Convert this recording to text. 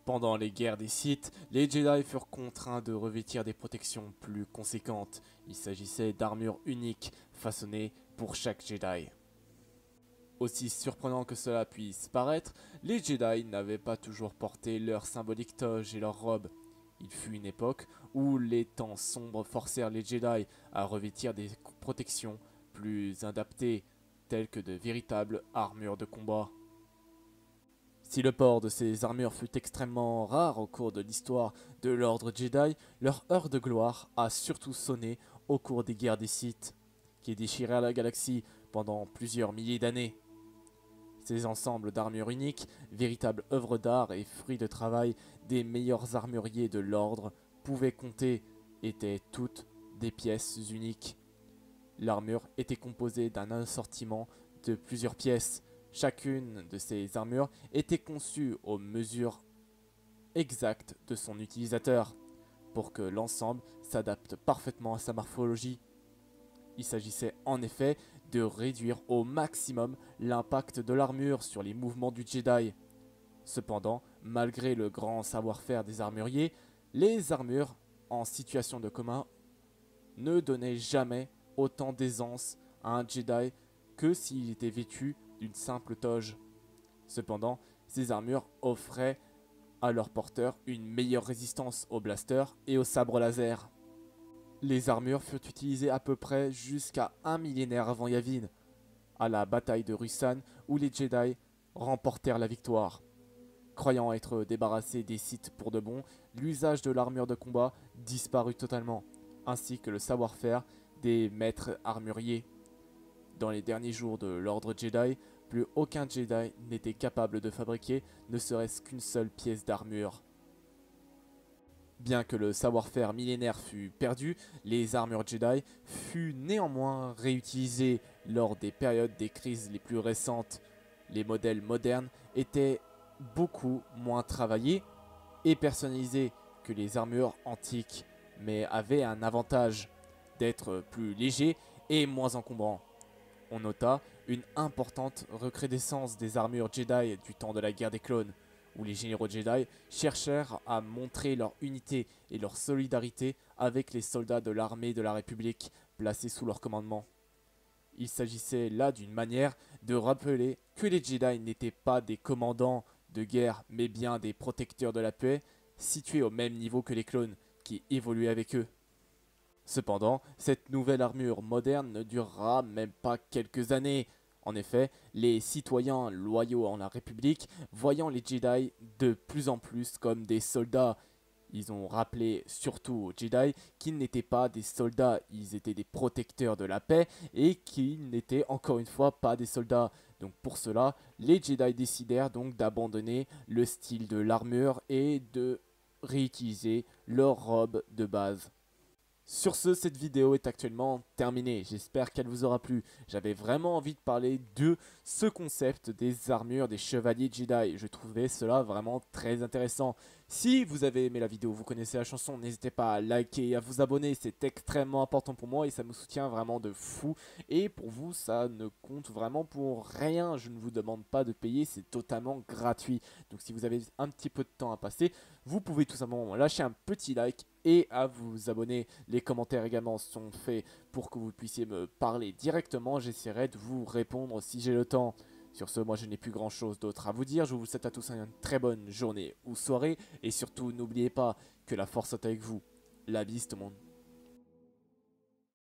Pendant les guerres des Sith, les Jedi furent contraints de revêtir des protections plus conséquentes. Il s'agissait d'armures uniques, façonnées pour chaque Jedi. Aussi surprenant que cela puisse paraître, les Jedi n'avaient pas toujours porté leur symbolique toge et leur robe. Il fut une époque où les temps sombres forcèrent les Jedi à revêtir des protections plus adaptées, telles que de véritables armures de combat. Si le port de ces armures fut extrêmement rare au cours de l'histoire de l'ordre Jedi, leur heure de gloire a surtout sonné au cours des guerres des Sith, qui déchirèrent la galaxie pendant plusieurs milliers d'années. Ces ensembles d'armures uniques, véritables œuvres d'art et fruits de travail des meilleurs armuriers de l'ordre, pouvaient compter, étaient toutes des pièces uniques. L'armure était composée d'un assortiment de plusieurs pièces. Chacune de ces armures était conçue aux mesures exactes de son utilisateur, pour que l'ensemble s'adapte parfaitement à sa morphologie. Il s'agissait en effet de réduire au maximum l'impact de l'armure sur les mouvements du Jedi. Cependant, malgré le grand savoir-faire des armuriers, les armures en situation de commun ne donnaient jamais autant d'aisance à un Jedi que s'il était vêtu d'une simple toge. Cependant, ces armures offraient à leurs porteurs une meilleure résistance aux blasters et aux sabres laser. Les armures furent utilisées à peu près jusqu'à un millénaire avant Yavin, à la bataille de Ruusan où les Jedi remportèrent la victoire. Croyant être débarrassés des Sith pour de bon, l'usage de l'armure de combat disparut totalement, ainsi que le savoir-faire des maîtres armuriers. Dans les derniers jours de l'ordre Jedi, plus aucun Jedi n'était capable de fabriquer ne serait-ce qu'une seule pièce d'armure. Bien que le savoir-faire millénaire fût perdu, les armures Jedi furent néanmoins réutilisées lors des périodes des crises les plus récentes. Les modèles modernes étaient beaucoup moins travaillés et personnalisés que les armures antiques, mais avaient un avantage d'être plus légers et moins encombrants. On nota une importante recrudescence des armures Jedi du temps de la guerre des clones, où les généraux Jedi cherchèrent à montrer leur unité et leur solidarité avec les soldats de l'armée de la République placés sous leur commandement. Il s'agissait là d'une manière de rappeler que les Jedi n'étaient pas des commandants de guerre, mais bien des protecteurs de la paix, situés au même niveau que les clones, qui évoluaient avec eux. Cependant, cette nouvelle armure moderne ne durera même pas quelques années. En effet, les citoyens loyaux en la République, voyant les Jedi de plus en plus comme des soldats, ils ont rappelé surtout aux Jedi qu'ils n'étaient pas des soldats, ils étaient des protecteurs de la paix et qu'ils n'étaient encore une fois pas des soldats. Donc pour cela, les Jedi décidèrent donc d'abandonner le style de l'armure et de réutiliser leur robe de base. Sur ce, cette vidéo est actuellement terminée, j'espère qu'elle vous aura plu. J'avais vraiment envie de parler de ce concept des armures des chevaliers Jedi, je trouvais cela vraiment très intéressant. Si vous avez aimé la vidéo, vous connaissez la chanson, n'hésitez pas à liker et à vous abonner, c'est extrêmement important pour moi et ça me soutient vraiment de fou. Et pour vous, ça ne compte vraiment pour rien, je ne vous demande pas de payer, c'est totalement gratuit. Donc si vous avez un petit peu de temps à passer, vous pouvez tout simplement lâcher un petit like et à vous abonner. Les commentaires également sont faits pour que vous puissiez me parler directement. J'essaierai de vous répondre si j'ai le temps. Sur ce, moi je n'ai plus grand chose d'autre à vous dire. Je vous souhaite à tous une très bonne journée ou soirée. Et surtout, n'oubliez pas que la force est avec vous. La bise tout le monde.